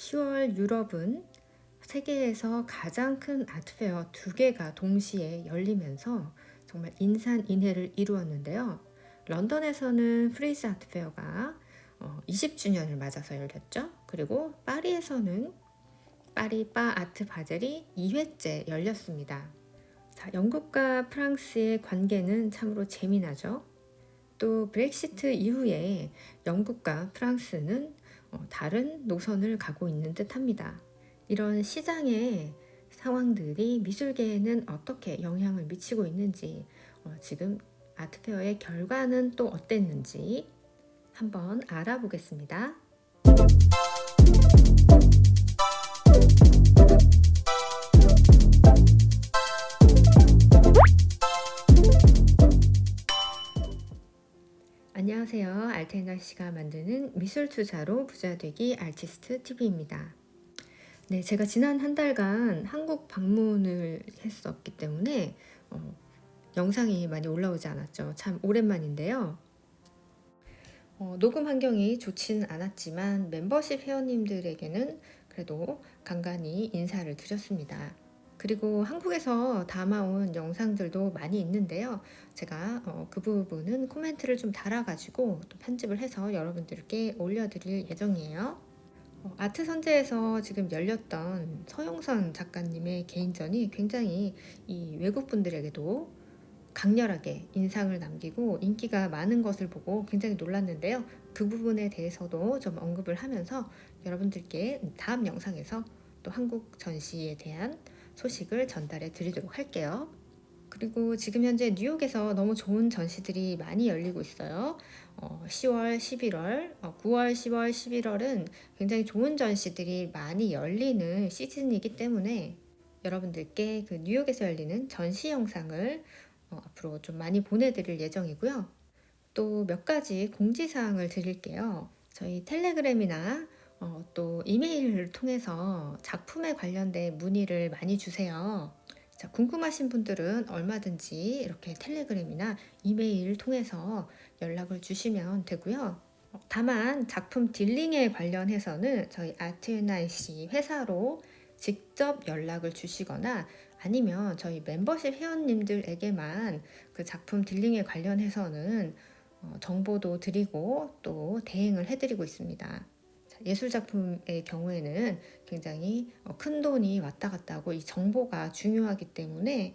10월 유럽은 세계에서 가장 큰 아트페어 두 개가 동시에 열리면서 정말 인산인해를 이루었는데요. 런던에서는 프리즈 아트페어가 20주년을 맞아서 열렸죠. 그리고 파리에서는 파리 바 아트 바젤이 2회째 열렸습니다. 자, 영국과 프랑스의 관계는 참으로 재미나죠. 또 브렉시트 이후에 영국과 프랑스는 다른 노선을 가고 있는 듯합니다. 이런 시장의 상황들이 미술계에는 어떻게 영향을 미치고 있는지, 지금 아트페어의 결과는 또 어땠는지 한번 알아보겠습니다. 안녕하세요. 알테나 씨가 만드는 미술 투자로 부자 되기 아티스트 TV입니다. 네, 제가 지난 한 달간 한국 방문을 했었기 때문에 영상이 많이 올라오지 않았죠. 참 오랜만인데요. 녹음 환경이 좋지는 않았지만 멤버십 회원님들에게는 그래도 간간히 인사를 드렸습니다. 그리고 한국에서 담아온 영상들도 많이 있는데요. 제가 그 부분은 코멘트를 좀 달아가지고 또 편집을 해서 여러분들께 올려드릴 예정이에요. 아트 선재에서 지금 열렸던 서용선 작가님의 개인전이 굉장히 이 외국 분들에게도 강렬하게 인상을 남기고 인기가 많은 것을 보고 굉장히 놀랐는데요. 그 부분에 대해서도 좀 언급을 하면서 여러분들께 다음 영상에서 또 한국 전시에 대한 소식을 전달해 드리도록 할게요. 그리고 지금 현재 뉴욕에서 너무 좋은 전시들이 많이 열리고 있어요. 10월, 11월, 9월, 10월, 11월은 굉장히 좋은 전시들이 많이 열리는 시즌이기 때문에 여러분들께 그 뉴욕에서 열리는 전시 영상을 앞으로 좀 많이 보내드릴 예정이고요. 또 몇 가지 공지사항을 드릴게요. 저희 텔레그램이나 또 이메일을 통해서 작품에 관련된 문의를 많이 주세요. 자, 궁금하신 분들은 얼마든지 이렇게 텔레그램이나 이메일을 통해서 연락을 주시면 되고요. 다만 작품 딜링에 관련해서는 저희 아트NIC 회사로 직접 연락을 주시거나 아니면 저희 멤버십 회원님들에게만 그 작품 딜링에 관련해서는 정보도 드리고 또 대행을 해드리고 있습니다. 예술작품의 경우에는 굉장히 큰 돈이 왔다 갔다 하고 이 정보가 중요하기 때문에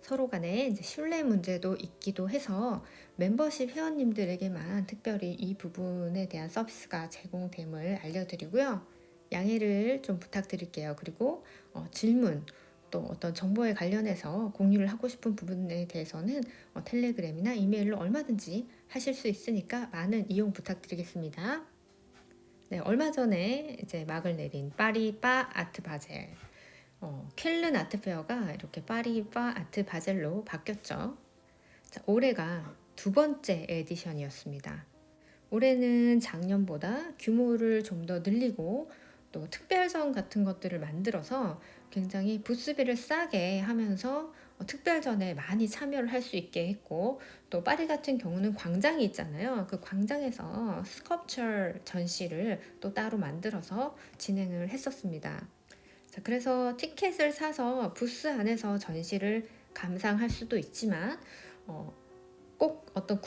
서로 간에 이제 신뢰 문제도 있기도 해서 멤버십 회원님들에게만 특별히 이 부분에 대한 서비스가 제공됨을 알려드리고요. 양해를 좀 부탁드릴게요. 그리고 질문 또 어떤 정보에 관련해서 공유를 하고 싶은 부분에 대해서는 텔레그램이나 이메일로 얼마든지 하실 수 있으니까 많은 이용 부탁드리겠습니다. 네, 얼마 전에 이제 막을 내린 파리 바 아트 바젤, 쾰른 아트페어가 이렇게 파리 바 아트 바젤로 바뀌었죠. 자, 올해가 두 번째 에디션이었습니다. 올해는 작년보다 규모를 좀 더 늘리고 또 특별전 같은 것들을 만들어서 굉장히 부스비를 싸게 하면서 특별전에 많이 참여를 할 수 있게 했고, 또 파리 같은 경우는 광장이 있잖아요. 그 광장에서 스culpture 전시를 또 따로 만들어서 진행을 했었습니다. 자, 그래서 티켓을 사서 부스 안에서 전시를 감상할 수도 있지만 꼭 어떤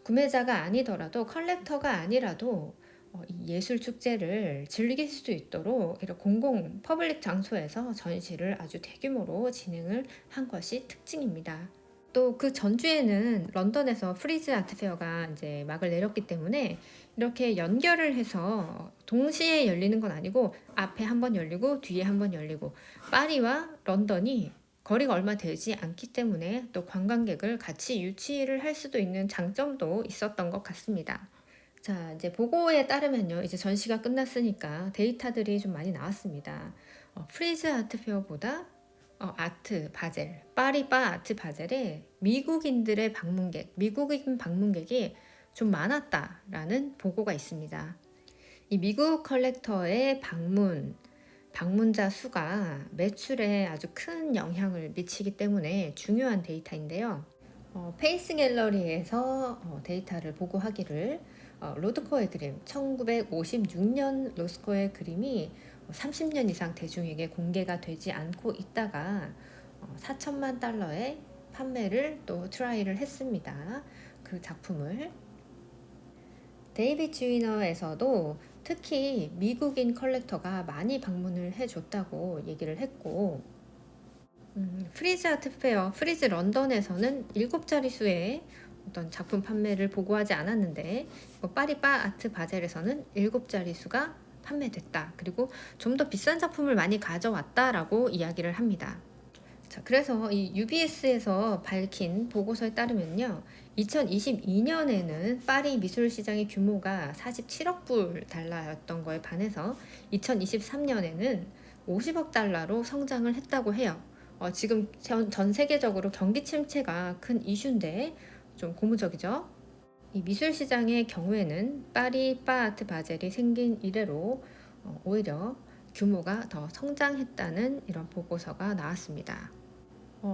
구매자가 아니더라도 컬렉터가 아니라도 이 예술 축제를 즐길 수 있도록 이런 공공 퍼블릭 장소에서 전시를 아주 대규모로 진행을 한 것이 특징입니다. 또 그 전주에는 런던에서 프리즈 아트페어가 이제 막을 내렸기 때문에 이렇게 연결을 해서 동시에 열리는 건 아니고 앞에 한번 열리고 뒤에 한번 열리고 파리와 런던이 거리가 얼마 되지 않기 때문에 또 관광객을 같이 유치를 할 수도 있는 장점도 있었던 것 같습니다. 자, 이제 보고에 따르면요. 이제 전시가 끝났으니까 데이터들이 좀 많이 나왔습니다. 프리즈 아트 페어보다 아트 바젤, 파리 바 아트 바젤에 미국인들의 미국인 방문객이 좀 많았다라는 보고가 있습니다. 이 미국 컬렉터의 방문자 수가 매출에 아주 큰 영향을 미치기 때문에 중요한 데이터인데요. 페이스 갤러리에서 데이터를 보고하기를 로드코의 그림, 1956년 로스코의 그림이 30년 이상 대중에게 공개가 되지 않고 있다가 4천만 달러의 판매를 또 트라이를 했습니다. 그 작품을. 데이빗 주이너에서도 특히 미국인 컬렉터가 많이 방문을 해줬다고 얘기를 했고, 프리즈 아트 페어, 프리즈 런던에서는 7자릿수의 어떤 작품 판매를 보고하지 않았는데, 파리바 아트 바젤에서는 7자릿수가 판매됐다. 그리고 좀 더 비싼 작품을 많이 가져왔다라고 이야기를 합니다. 자, 그래서 이 UBS에서 밝힌 보고서에 따르면요, 2022년에는 파리 미술시장의 규모가 47억 불 달러였던 거에 반해서 2023년에는 50억 달러로 성장을 했다고 해요. 지금 전 세계적으로 경기 침체가 큰 이슈인데 좀 고무적이죠. 이 미술시장의 경우에는 파리 파아트 바젤이 생긴 이래로 오히려 규모가 더 성장했다는 이런 보고서가 나왔습니다.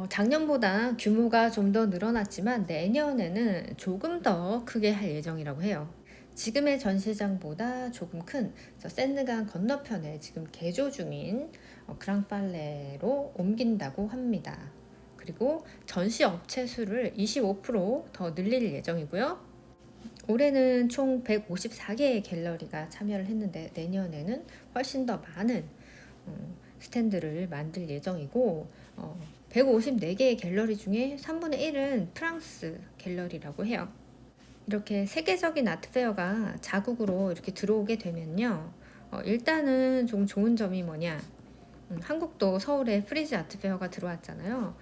작년보다 규모가 좀 더 늘어났지만 내년에는 조금 더 크게 할 예정이라고 해요. 지금의 전시장보다 조금 큰 센느강 건너편에 지금 개조 중인 그랑팔레로 옮긴다고 합니다. 그리고 전시 업체 수를 25% 늘릴 예정이고요. 올해는 총 154개의 갤러리가 참여를 했는데 내년에는 훨씬 더 많은 스탠드를 만들 예정이고 154개의 갤러리 중에 3분의 1은 프랑스 갤러리라고 해요. 이렇게 세계적인 아트페어가 자국으로 이렇게 들어오게 되면요, 일단은 좀 좋은 점이 뭐냐, 한국도 서울에 프리즈 아트페어가 들어왔잖아요.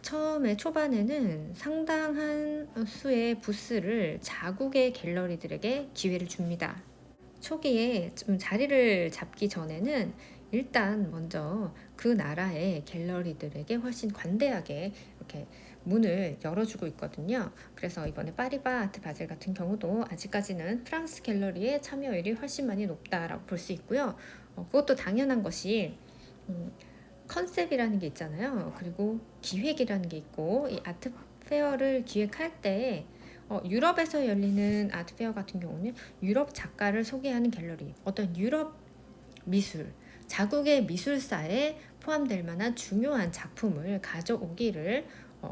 처음에 초반에는 상당한 수의 부스를 자국의 갤러리들에게 기회를 줍니다. 초기에 좀 자리를 잡기 전에는 일단 먼저 그 나라의 갤러리들에게 훨씬 관대하게 이렇게 문을 열어주고 있거든요. 그래서 이번에 파리바 아트 바젤 같은 경우도 아직까지는 프랑스 갤러리의 참여율이 훨씬 많이 높다라고 볼 수 있고요. 그것도 당연한 것이 컨셉이라는 게 있잖아요. 그리고 기획이라는 게 있고, 이 아트 페어를 기획할 때 유럽에서 열리는 아트 페어 같은 경우는 유럽 작가를 소개하는 갤러리, 어떤 유럽 미술, 자국의 미술사에 포함될 만한 중요한 작품을 가져오기를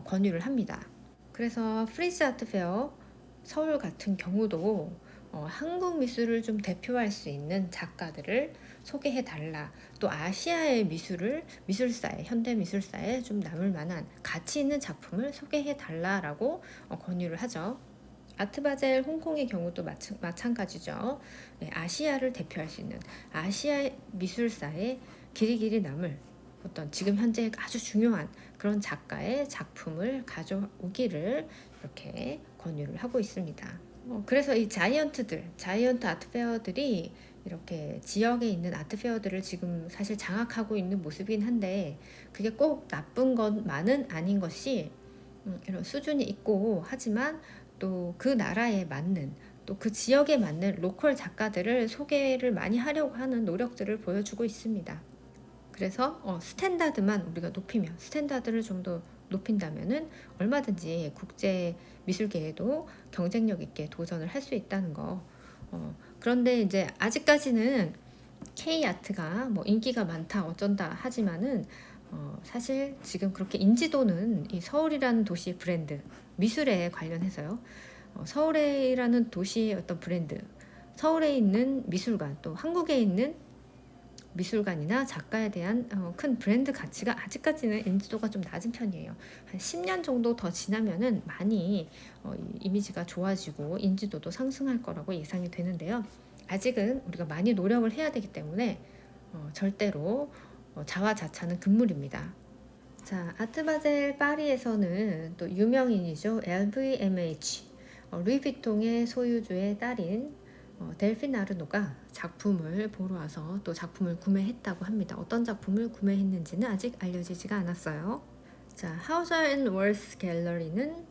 권유를 합니다. 그래서 프리즈 아트 페어 서울 같은 경우도 한국 미술을 좀 대표할 수 있는 작가들을 소개해 달라. 또 아시아의 미술을 미술사에, 현대 미술사에 좀 남을 만한 가치 있는 작품을 소개해 달라라고 권유를 하죠. 아트바젤 홍콩의 경우도 마찬가지죠. 네, 아시아를 대표할 수 있는 아시아 미술사에 길이길이 남을 어떤 지금 현재 아주 중요한 그런 작가의 작품을 가져오기를 이렇게 권유를 하고 있습니다. 그래서 이 자이언트 아트페어들이 이렇게 지역에 있는 아트페어들을 지금 사실 장악하고 있는 모습이긴 한데, 그게 꼭 나쁜 것만은 아닌 것이 이런 수준이 있고, 하지만 또 그 나라에 맞는, 또 그 지역에 맞는 로컬 작가들을 소개를 많이 하려고 하는 노력들을 보여주고 있습니다. 그래서 스탠다드만 우리가 높이면, 스탠다드를 좀 더 높인다면은 얼마든지 국제 미술계에도 경쟁력 있게 도전을 할 수 있다는 거. 그런데 이제 아직까지는 K 아트가 뭐 인기가 많다 어쩐다 하지만은 사실 지금 그렇게 인지도는 이 서울이라는 도시의 브랜드, 미술에 관련해서요. 서울이라는 도시의 어떤 브랜드, 서울에 있는 미술관, 또 한국에 있는 미술관이나 작가에 대한 큰 브랜드 가치가 아직까지는 인지도가 좀 낮은 편이에요. 한 10년 정도 더 지나면은 많이 이미지가 좋아지고 인지도도 상승할 거라고 예상이 되는데요. 아직은 우리가 많이 노력을 해야 되기 때문에 절대로 자화자찬은 금물입니다. 자, 아트바젤 파리에서는 또 유명인이죠. LVMH, 루이비통의 소유주의 딸인 델핀 아르노가 작품을 보러 와서 또 작품을 구매했다고 합니다. 어떤 작품을 구매했는지는 아직 알려지지가 않았어요. 자, 하우저 앤 월스 갤러리는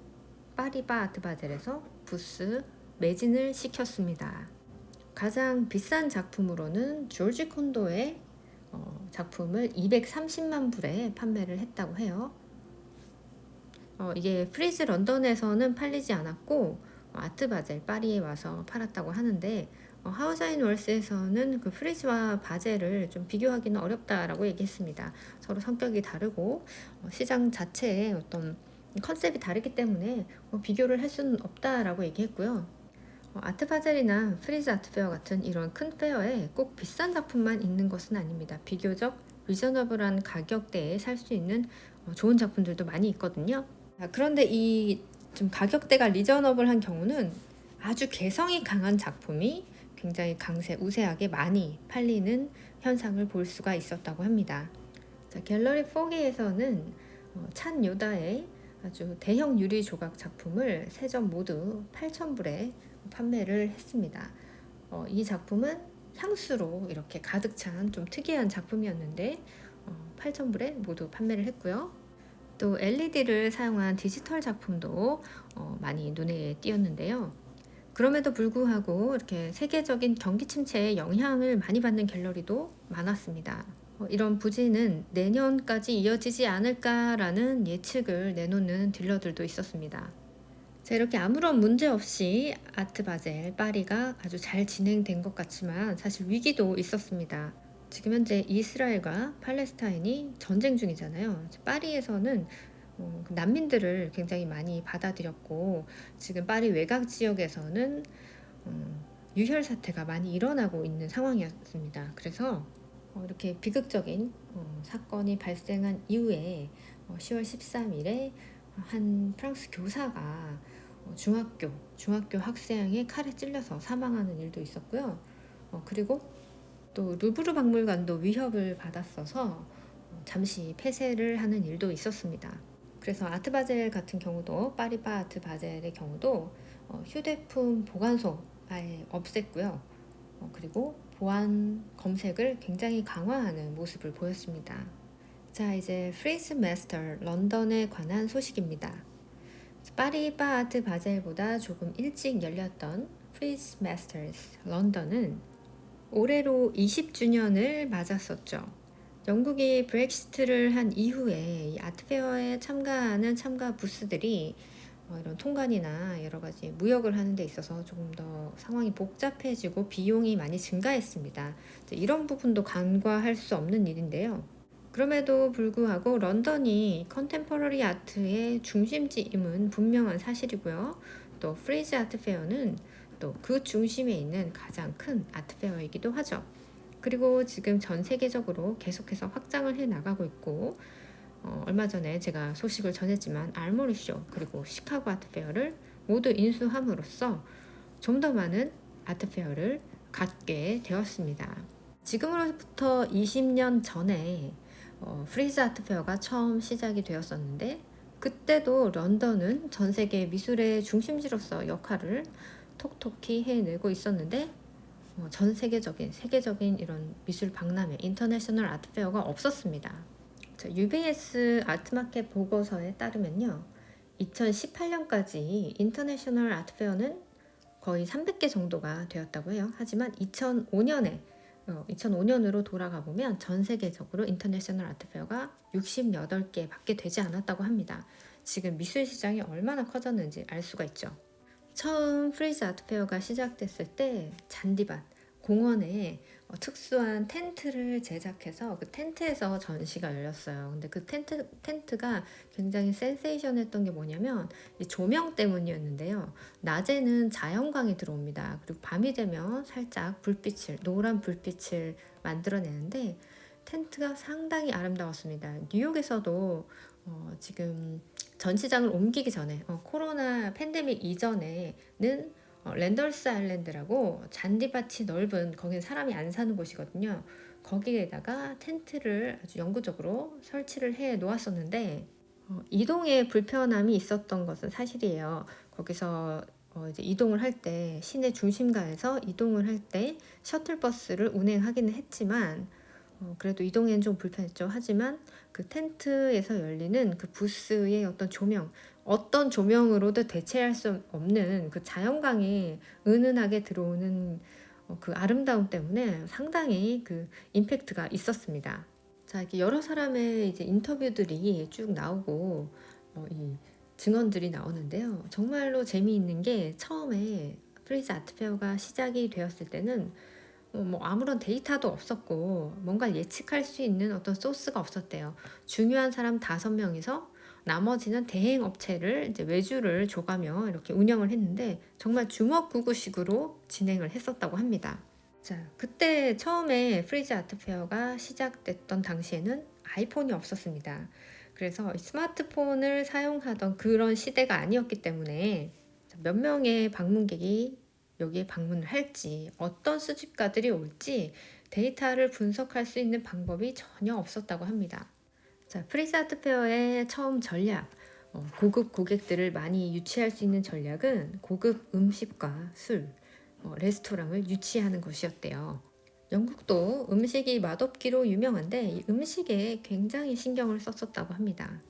파리바 아트바젤에서 부스 매진을 시켰습니다. 가장 비싼 작품으로는 조지 콘도의 작품을 230만 불에 판매를 했다고 해요. 이게 프리즈 런던에서는 팔리지 않았고 아트 바젤 파리에 와서 팔았다고 하는데 하우자인 월스에서는 그 프리즈와 바젤을 좀 비교하기는 어렵다라고 얘기했습니다. 서로 성격이 다르고 시장 자체의 어떤 컨셉이 다르기 때문에 비교를 할 수는 없다라고 얘기했고요. 아트 바젤이나 프리즈 아트페어 같은 이런 큰 페어에 꼭 비싼 작품만 있는 것은 아닙니다. 비교적 리저너블한 가격대에 살 수 있는 좋은 작품들도 많이 있거든요. 그런데 이 좀 가격대가 리저너블한 경우는 아주 개성이 강한 작품이 굉장히 강세 우세하게 많이 팔리는 현상을 볼 수가 있었다고 합니다. 자, 갤러리 4개에서는 찬 요다의 아주 대형 유리 조각 작품을 3점 모두 8,000불에 판매를 했습니다. 이 작품은 향수로 이렇게 가득 찬 좀 특이한 작품이었는데 8,000불에 모두 판매를 했고요. 또 LED를 사용한 디지털 작품도 많이 눈에 띄었는데요. 그럼에도 불구하고 이렇게 세계적인 경기 침체에 영향을 많이 받는 갤러리도 많았습니다. 이런 부진은 내년까지 이어지지 않을까라는 예측을 내놓는 딜러들도 있었습니다. 자, 이렇게 아무런 문제 없이 아트 바젤 파리가 아주 잘 진행된 것 같지만 사실 위기도 있었습니다. 지금 현재 이스라엘과 팔레스타인이 전쟁 중이잖아요. 파리에서는 난민들을 굉장히 많이 받아들였고 지금 파리 외곽 지역에서는 유혈 사태가 많이 일어나고 있는 상황이었습니다. 그래서 이렇게 비극적인 사건이 발생한 이후에 10월 13일에 한 프랑스 교사가 중학교 학생의 칼에 찔려서 사망하는 일도 있었고요. 그리고 또 루브르 박물관도 위협을 받았어서 잠시 폐쇄를 하는 일도 있었습니다. 그래서 아트 바젤 같은 경우도 파리바 아트 바젤의 경우도 휴대폰 보관소 아예 없앴고요. 그리고 보안 검색을 굉장히 강화하는 모습을 보였습니다. 자, 이제 프리즈 마스터 런던에 관한 소식입니다. 파리바 아트 바젤보다 조금 일찍 열렸던 프리즈 마스터스 런던은 올해로 20주년을 맞았었죠. 영국이 브렉시트를 한 이후에 이 아트페어에 참가하는 참가 부스들이 이런 통관이나 여러 가지 무역을 하는 데 있어서 조금 더 상황이 복잡해지고 비용이 많이 증가했습니다. 이런 부분도 간과할 수 없는 일인데요. 그럼에도 불구하고 런던이 컨템퍼러리 아트의 중심지임은 분명한 사실이고요. 또 프리즈 아트페어는 또 그 중심에 있는 가장 큰 아트페어이기도 하죠. 그리고 지금 전 세계적으로 계속해서 확장을 해 나가고 있고 얼마 전에 제가 소식을 전했지만 알모리쇼 그리고 시카고 아트페어를 모두 인수함으로써 좀 더 많은 아트페어를 갖게 되었습니다. 지금으로부터 20년 전에 프리즈 아트페어가 처음 시작이 되었었는데 그때도 런던은 전 세계 미술의 중심지로서 역할을 톡톡히 해내고 있었는데 전 세계적인 이런 미술 박람회 인터내셔널 아트페어가 없었습니다. 자, UBS 아트마켓 보고서에 따르면요 2018년까지 인터내셔널 아트페어는 거의 300개 정도가 되었다고 해요. 하지만 2005년으로 돌아가 보면 전 세계적으로 인터내셔널 아트페어가 68개 밖에 되지 않았다고 합니다. 지금 미술 시장이 얼마나 커졌는지 알 수가 있죠. 처음 프리즈 아트페어가 시작됐을 때 잔디밭 공원에 특수한 텐트를 제작해서 그 텐트에서 전시가 열렸어요. 근데 그 텐트가 굉장히 센세이션했던 게 뭐냐면 이 조명 때문이었는데요. 낮에는 자연광이 들어옵니다. 그리고 밤이 되면 살짝 노란 불빛을 만들어내는데 텐트가 상당히 아름다웠습니다. 뉴욕에서도 지금 전시장을 옮기기 전에 코로나 팬데믹 이전에는 랜더스 아일랜드라고 잔디밭이 넓은 거긴 사람이 안 사는 곳이거든요. 거기에다가 텐트를 아주 영구적으로 설치를 해 놓았었는데 이동에 불편함이 있었던 것은 사실이에요. 거기서 이제 이동을 할 때 시내 중심가에서 이동을 할 때 셔틀버스를 운행하기는 했지만 그래도 이동에는 좀 불편했죠. 하지만 그 텐트에서 열리는 그 부스의 어떤 조명으로도 대체할 수 없는 그 자연광이 은은하게 들어오는 그 아름다움 때문에 상당히 그 임팩트가 있었습니다. 자, 이렇게 여러 사람의 이제 인터뷰들이 쭉 나오고 이 증언들이 나오는데요. 정말로 재미있는 게 처음에 프리즈 아트페어가 시작이 되었을 때는 뭐 아무런 데이터도 없었고 뭔가 예측할 수 있는 어떤 소스가 없었대요. 중요한 사람 5명이서 나머지는 대행 업체를 이제 외주를 줘가며 이렇게 운영을 했는데 정말 주먹구구식으로 진행을 했었다고 합니다. 자, 그때 처음에 프리즈 아트페어가 시작됐던 당시에는 아이폰이 없었습니다. 그래서 스마트폰을 사용하던 그런 시대가 아니었기 때문에 몇 명의 방문객이 여기에 방문을 할지, 어떤 수집가들이 올지 데이터를 분석할 수 있는 방법이 전혀 없었다고 합니다. 자, 프리즈 아트페어의 처음 전략, 고급 고객들을 많이 유치할 수 있는 전략은 고급 음식과 술, 레스토랑을 유치하는 것이었대요. 영국도 음식이 맛없기로 유명한데 이 음식에 굉장히 신경을 썼었다고 합니다.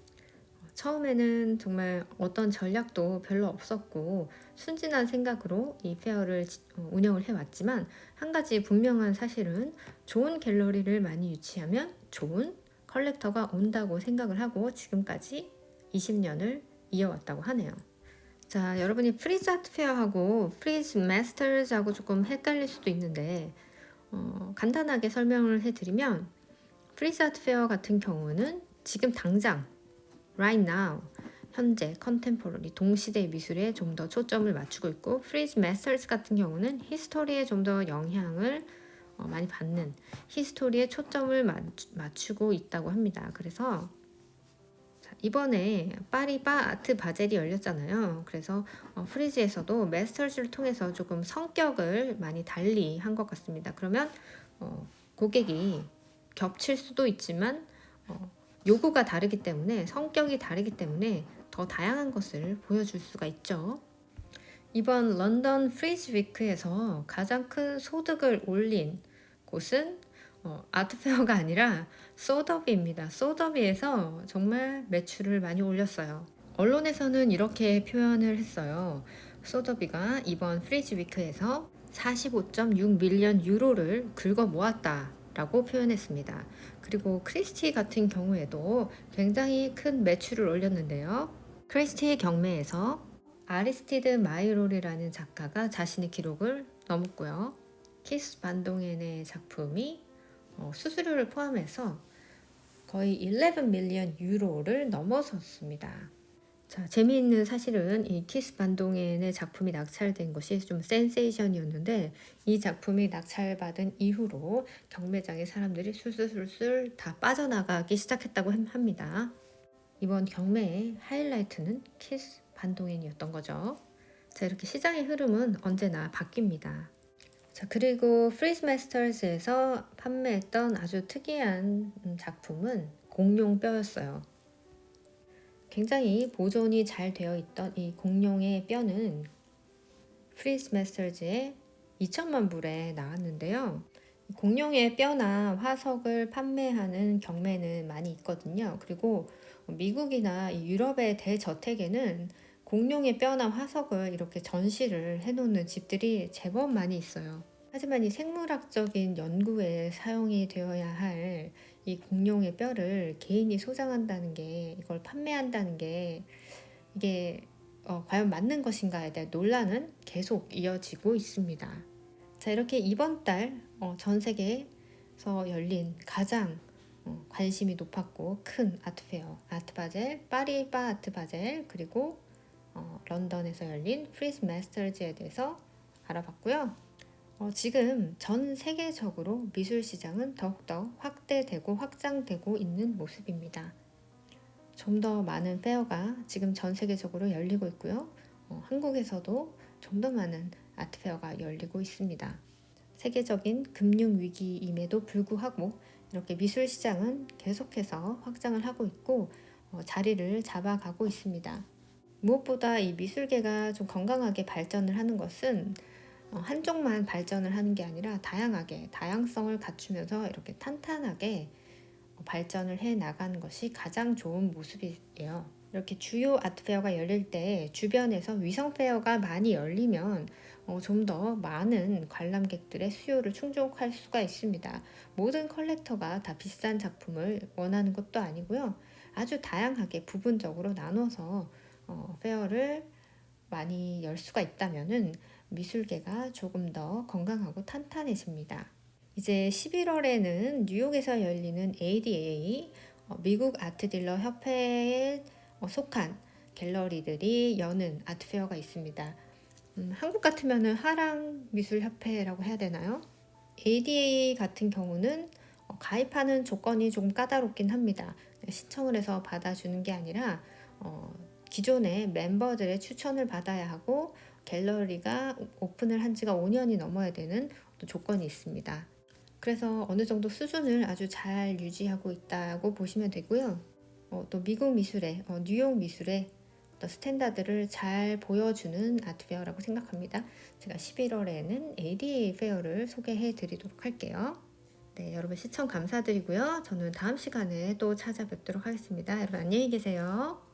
처음에는 정말 어떤 전략도 별로 없었고 순진한 생각으로 이 페어를 운영을 해왔지만 한 가지 분명한 사실은 좋은 갤러리를 많이 유치하면 좋은 컬렉터가 온다고 생각을 하고 지금까지 20년을 이어왔다고 하네요. 자, 여러분이 프리즈 아트 페어하고 프리즈 마스터즈하고 조금 헷갈릴 수도 있는데 간단하게 설명을 해드리면 프리즈 아트 페어 같은 경우는 지금 당장 right now 현재 컨템포러리 동시대 미술에 좀 더 초점을 맞추고 있고 프리즈 마스터즈 같은 경우는 히스토리에 좀 더 영향을 많이 받는 히스토리에 초점을 맞추고 있다고 합니다. 그래서 이번에 파리바 아트 바젤이 열렸잖아요. 그래서 프리즈에서도 마스터즈를 통해서 조금 성격을 많이 달리 한 것 같습니다. 그러면 고객이 겹칠 수도 있지만 요구가 다르기 때문에 성격이 다르기 때문에 더 다양한 것을 보여줄 수가 있죠. 이번 런던 프리즈 위크에서 가장 큰 소득을 올린 곳은 아트페어가 아니라 소더비입니다. 소더비에서 정말 매출을 많이 올렸어요. 언론에서는 이렇게 표현을 했어요. 소더비가 이번 프리즈 위크에서 45.6 밀리언 유로를 긁어 모았다 라고 표현했습니다. 그리고 크리스티 같은 경우에도 굉장히 큰 매출을 올렸는데요. 크리스티의 경매에서 아리스티드 마이롤이라는 작가가 자신의 기록을 넘었고요. 키스 반동엔의 작품이 수수료를 포함해서 거의 11 밀리언 유로를 넘어섰습니다. 자, 재미있는 사실은 이 키스 반동엔의 작품이 낙찰된 것이 좀 센세이션이었는데 이 작품이 낙찰받은 이후로 경매장에 사람들이 술술술술 다 빠져나가기 시작했다고 합니다. 이번 경매의 하이라이트는 키스 반동엔이었던 거죠. 자, 이렇게 시장의 흐름은 언제나 바뀝니다. 자, 그리고 프리즈 마스터즈에서 판매했던 아주 특이한 작품은 공룡 뼈였어요. 굉장히 보존이 잘 되어 있던 이 공룡의 뼈는 프리즈 마스터즈에 2천만 불에 나왔는데요. 공룡의 뼈나 화석을 판매하는 경매는 많이 있거든요. 그리고 미국이나 유럽의 대저택에는 공룡의 뼈나 화석을 이렇게 전시를 해놓는 집들이 제법 많이 있어요. 하지만 이 생물학적인 연구에 사용이 되어야 할 이 공룡의 뼈를 개인이 소장한다는 게, 이걸 판매한다는 게 이게 과연 맞는 것인가에 대한 논란은 계속 이어지고 있습니다. 자, 이렇게 이번 달 전 세계에서 열린 가장 관심이 높았고 큰 아트페어, 아트바젤, 파리바 아트바젤, 그리고 런던에서 열린 프리즈 마스터즈에 대해서 알아봤고요. 지금 전 세계적으로 미술 시장은 더욱더 확대되고 확장되고 있는 모습입니다. 좀 더 많은 페어가 지금 전 세계적으로 열리고 있고요. 한국에서도 좀 더 많은 아트페어가 열리고 있습니다. 세계적인 금융 위기임에도 불구하고 이렇게 미술 시장은 계속해서 확장을 하고 있고 자리를 잡아가고 있습니다. 무엇보다 이 미술계가 좀 건강하게 발전을 하는 것은 한쪽만 발전을 하는 게 아니라 다양하게 다양성을 갖추면서 이렇게 탄탄하게 발전을 해 나가는 것이 가장 좋은 모습이에요. 이렇게 주요 아트페어가 열릴 때 주변에서 위성 페어가 많이 열리면 좀 더 많은 관람객들의 수요를 충족할 수가 있습니다. 모든 컬렉터가 다 비싼 작품을 원하는 것도 아니고요. 아주 다양하게 부분적으로 나눠서 페어를 많이 열 수가 있다면은 미술계가 조금 더 건강하고 탄탄해집니다. 이제 11월에는 뉴욕에서 열리는 ADA, 미국 아트딜러 협회에 속한 갤러리들이 여는 아트페어가 있습니다. 한국 같으면은 화랑미술협회라고 해야 되나요? ADA 같은 경우는 가입하는 조건이 조금 까다롭긴 합니다. 신청을 해서 받아주는 게 아니라 기존의 멤버들의 추천을 받아야 하고 갤러리가 오픈을 한 지가 5년이 넘어야 되는 조건이 있습니다. 그래서 어느 정도 수준을 아주 잘 유지하고 있다고 보시면 되고요. 또 미국 미술의 뉴욕 미술의 스탠다드를 잘 보여주는 아트페어라고 생각합니다. 제가 11월에는 ADA 페어를 소개해 드리도록 할게요. 네, 여러분 시청 감사드리고요. 저는 다음 시간에 또 찾아뵙도록 하겠습니다. 여러분 안녕히 계세요.